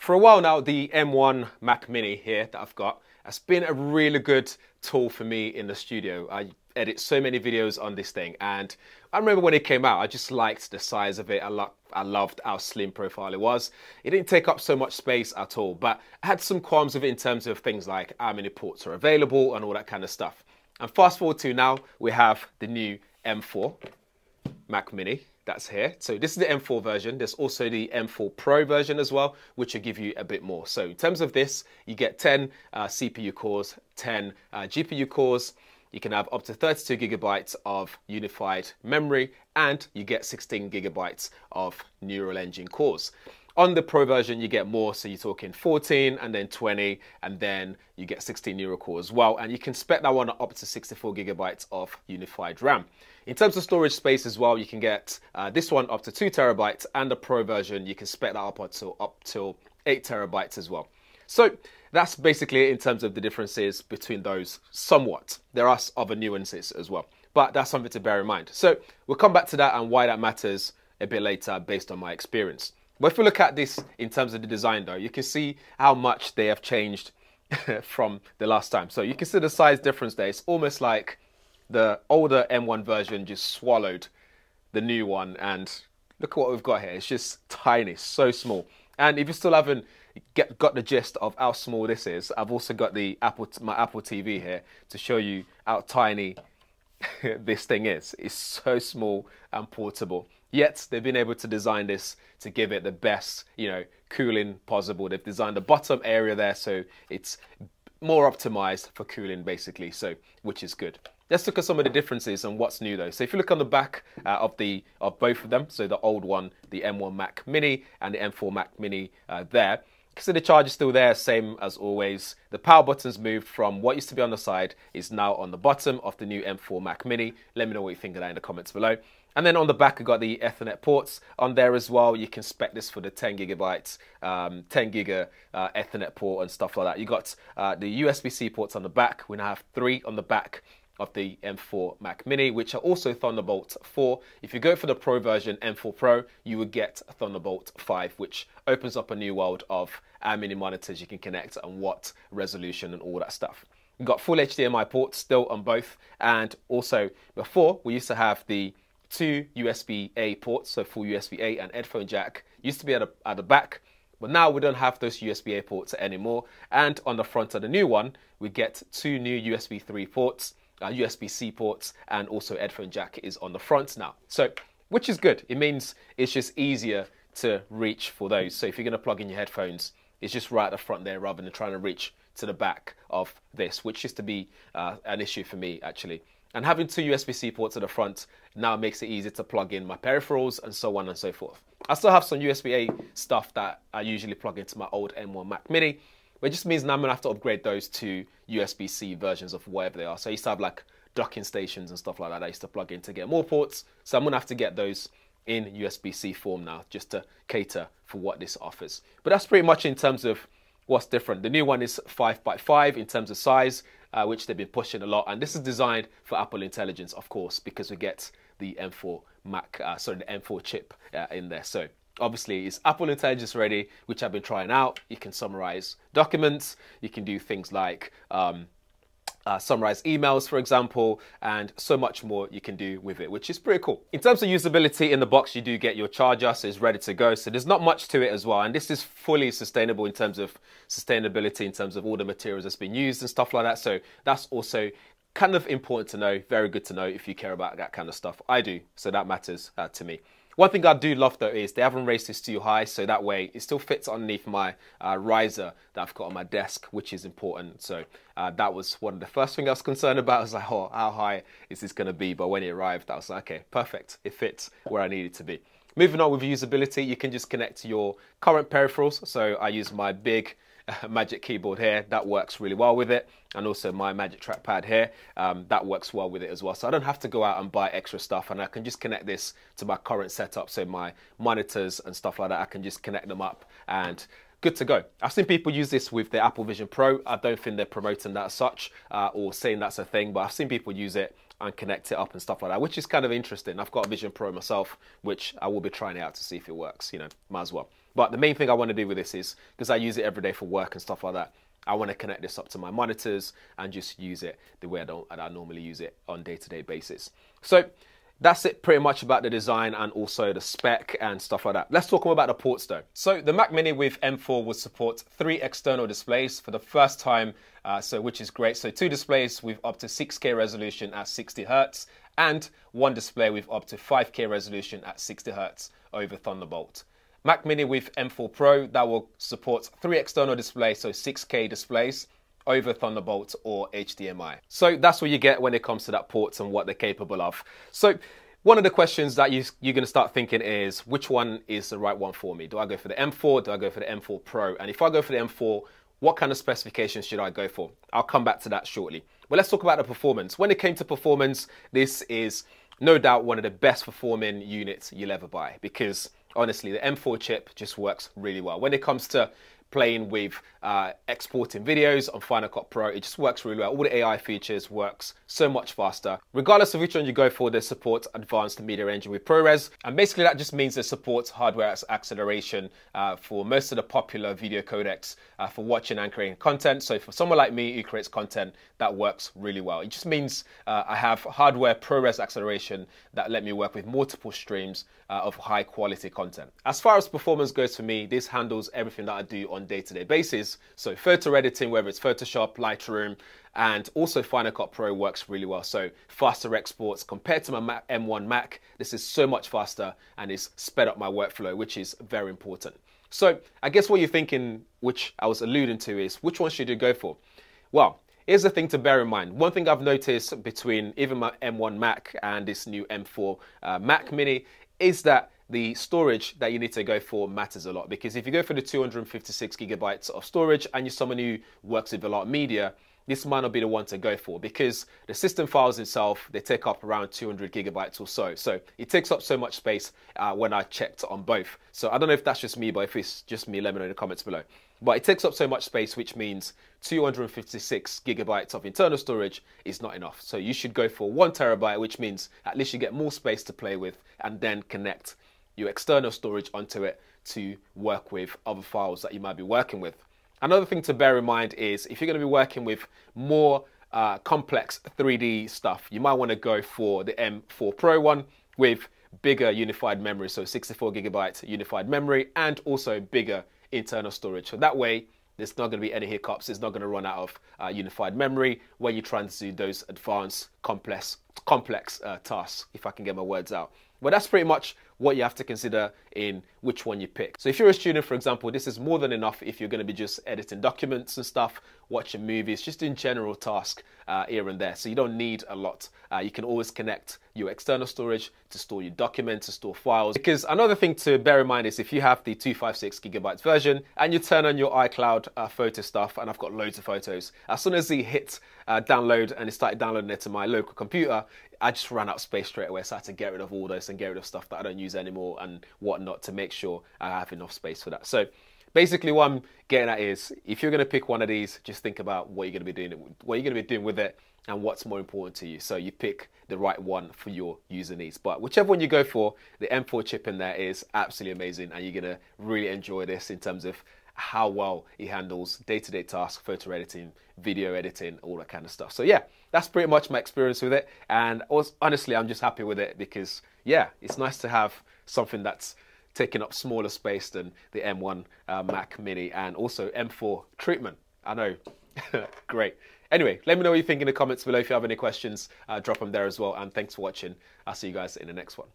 For a while now, the M1 Mac Mini here that I've got has been a really good tool for me in the studio. I edit so many videos on this thing, and I remember when it came out, I just liked the size of it. I loved how slim profile it was. It didn't take up so much space at all, but I had some qualms with it in terms of things like how many ports are available and all that kind of stuff. And fast forward to now, we have the new M4 Mac Mini. That's here. So this is the M4 version. There's also the M4 Pro version as well, which will give you a bit more. So in terms of this, you get 10 CPU cores, 10 GPU cores. You can have up to 32 gigabytes of unified memory, and you get 16 gigabytes of neural engine cores. On the Pro version, you get more, so you're talking 14 and then 20, and then you get 16 neural cores as well, and you can spec that one up to 64 gigabytes of unified RAM. In terms of storage space as well, you can get this one up to 2 terabytes, and the Pro version, you can spec that up till 8 terabytes as well. So that's basically it in terms of the differences between those somewhat. There are other nuances as well, but that's something to bear in mind. So we'll come back to that and why that matters a bit later based on my experience. But if we look at this in terms of the design though, you can see how much they have changed from the last time. So you can see the size difference there. It's almost like the older M1 version just swallowed the new one, and look at what we've got here. It's just tiny, so small. And if you still haven't got the gist of how small this is, I've also got my Apple TV here to show you how tiny this thing is. It's so small and portable. Yet they've been able to design this to give it the best, cooling possible. They've designed the bottom area there so it's more optimized for cooling basically, so which is good. Let's look at some of the differences and what's new though. So if you look on the back of both of them, so the old one, the M1 Mac Mini and the M4 Mac Mini there, so the charge is still there, same as always. The power button's moved from what used to be on the side is now on the bottom of the new M4 Mac Mini. Let me know what you think of that in the comments below. And then on the back, we've got the Ethernet ports on there as well. You can spec this for the 10 gigabytes, 10 giga Ethernet port and stuff like that. You got the USB-C ports on the back. We now have 3 on the back of the M4 Mac Mini, which are also Thunderbolt 4. If you go for the Pro version, M4 Pro, you would get Thunderbolt 5, which opens up a new world of how many monitors you can connect and what resolution and all that stuff. We've got full HDMI ports still on both, and also before we used to have the 2 USB-A ports, so full USB-A and headphone jack used to be at the back, but now we don't have those USB-A ports anymore. And on the front of the new one, we get 2 new USB 3 ports, USB-C ports, and also headphone jack is on the front now. So, which is good. It means it's just easier to reach for those. So if you're going to plug in your headphones, it's just right at the front there rather than trying to reach to the back of this, which used to be an issue for me actually. And having 2 USB-C ports at the front now makes it easy to plug in my peripherals and so on and so forth. I still have some USB-A stuff that I usually plug into my old M1 Mac Mini, but it just means now I'm going to have to upgrade those to USB-C versions of whatever they are. So I used to have like docking stations and stuff like that I used to plug in to get more ports. So I'm going to have to get those in USB-C form now just to cater for what this offers. But that's pretty much in terms of what's different. The new one is 5x5 in terms of size, which they've been pushing a lot. And this is designed for Apple Intelligence, of course, because we get the M4 the M4 chip in there. So obviously it's Apple Intelligence ready, which I've been trying out. You can summarize documents. You can do things like summarize emails, for example, and so much more you can do with it, which is pretty cool. In terms of usability, in the box you do get your charger, so it's ready to go. So there's not much to it as well, and this is fully sustainable in terms of sustainability, in terms of all the materials that's been used and stuff like that. So that's also kind of important to know, very good to know if you care about that kind of stuff. I do, so that matters to me. One thing I do love though is they haven't raised this too high, so that way it still fits underneath my riser that I've got on my desk, which is important. So that was one of the first things I was concerned about. I was like, oh, how high is this going to be? But when it arrived, I was like, okay, perfect. It fits where I need it to be. Moving on with usability, you can just connect to your current peripherals. So I use my big Magic keyboard here, that works really well with it, and also my Magic trackpad here, that works well with it as well. So I don't have to go out and buy extra stuff, and I can just connect this to my current setup. So my monitors and stuff like that, I can just connect them up and good to go. I've seen people use this with the Apple Vision Pro. I don't think they're promoting that as such or saying that's a thing, but I've seen people use it and connect it up and stuff like that, which is kind of interesting. I've got a Vision Pro myself, which I will be trying it out to see if it works, you know, might as well. But the main thing I want to do with this is, because I use it every day for work and stuff like that, I want to connect this up to my monitors and just use it the way I normally use it on a day-to-day basis. So that's it pretty much about the design and also the spec and stuff like that. Let's talk more about the ports though. So the Mac Mini with M4 will support 3 external displays for the first time, which is great. So 2 displays with up to 6K resolution at 60 Hz and 1 display with up to 5K resolution at 60 Hz over Thunderbolt. Mac Mini with M4 Pro, that will support 3 external displays, so 6K displays over Thunderbolt or HDMI. So that's what you get when it comes to that ports and what they're capable of. So one of the questions that you're going to start thinking is, which one is the right one for me? Do I go for the M4? Do I go for the M4 Pro? And if I go for the M4, what kind of specifications should I go for? I'll come back to that shortly. But let's talk about the performance. When it came to performance, this is no doubt one of the best performing units you'll ever buy, because honestly, the M4 chip just works really well. When it comes to playing with exporting videos on Final Cut Pro, it just works really well. All the AI features works so much faster. Regardless of which one you go for, they support advanced media engine with ProRes, and basically that just means they support hardware acceleration for most of the popular video codecs for watching and creating content. So for someone like me who creates content, that works really well. It just means I have hardware ProRes acceleration that let me work with multiple streams of high quality content. As far as performance goes for me, this handles everything that I do on day-to-day basis. So photo editing, whether it's Photoshop, Lightroom, and also Final Cut Pro works really well. So faster exports compared to my M1 Mac, this is so much faster and it's sped up my workflow, which is very important. So I guess what you're thinking, which I was alluding to, is which one should you go for? Well, here's the thing to bear in mind. One thing I've noticed between even my M1 Mac and this new M4 Mac Mini is that the storage that you need to go for matters a lot, because if you go for the 256 gigabytes of storage and you're someone who works with a lot of media, this might not be the one to go for, because the system files itself, they take up around 200 gigabytes or so. So it takes up so much space when I checked on both. So I don't know if that's just me, but if it's just me, let me know in the comments below. But it takes up so much space, which means 256 gigabytes of internal storage is not enough. So you should go for 1 terabyte, which means at least you get more space to play with and then connect your external storage onto it to work with other files that you might be working with. Another thing to bear in mind is if you're going to be working with more complex 3D stuff, you might want to go for the M4 Pro one with bigger unified memory, so 64 gigabyte unified memory and also bigger internal storage. So that way, there's not going to be any hiccups. It's not going to run out of unified memory when you're trying to do those advanced, complex tasks, if I can get my words out. But that's pretty much what you have to consider in which one you pick. So if you're a student, for example, this is more than enough if you're going to be just editing documents and stuff, watching movies, just doing general tasks here and there. So you don't need a lot. You can always connect your external storage to store your documents, to store files. Because another thing to bear in mind is if you have the 256 gigabytes version and you turn on your iCloud photo stuff, and I've got loads of photos, as soon as you hit download and it started downloading it to my local computer, I just ran out of space straight away. So I had to get rid of all those and get rid of stuff that I don't use anymore and whatnot to make sure I have enough space for that. So basically what I'm getting at is if you're going to pick one of these, just think about what you're going to be doing with it and what's more important to you. So you pick the right one for your user needs. But whichever one you go for, the M4 chip in there is absolutely amazing, and you're going to really enjoy this in terms of how well it handles day-to-day tasks, photo editing, video editing, all that kind of stuff. So yeah, that's pretty much my experience with it. And honestly, I'm just happy with it because yeah, it's nice to have something that's taking up smaller space than the M1 Mac Mini and also M4 treatment. I know, great. Anyway, let me know what you think in the comments below. If you have any questions, drop them there as well. And thanks for watching. I'll see you guys in the next one.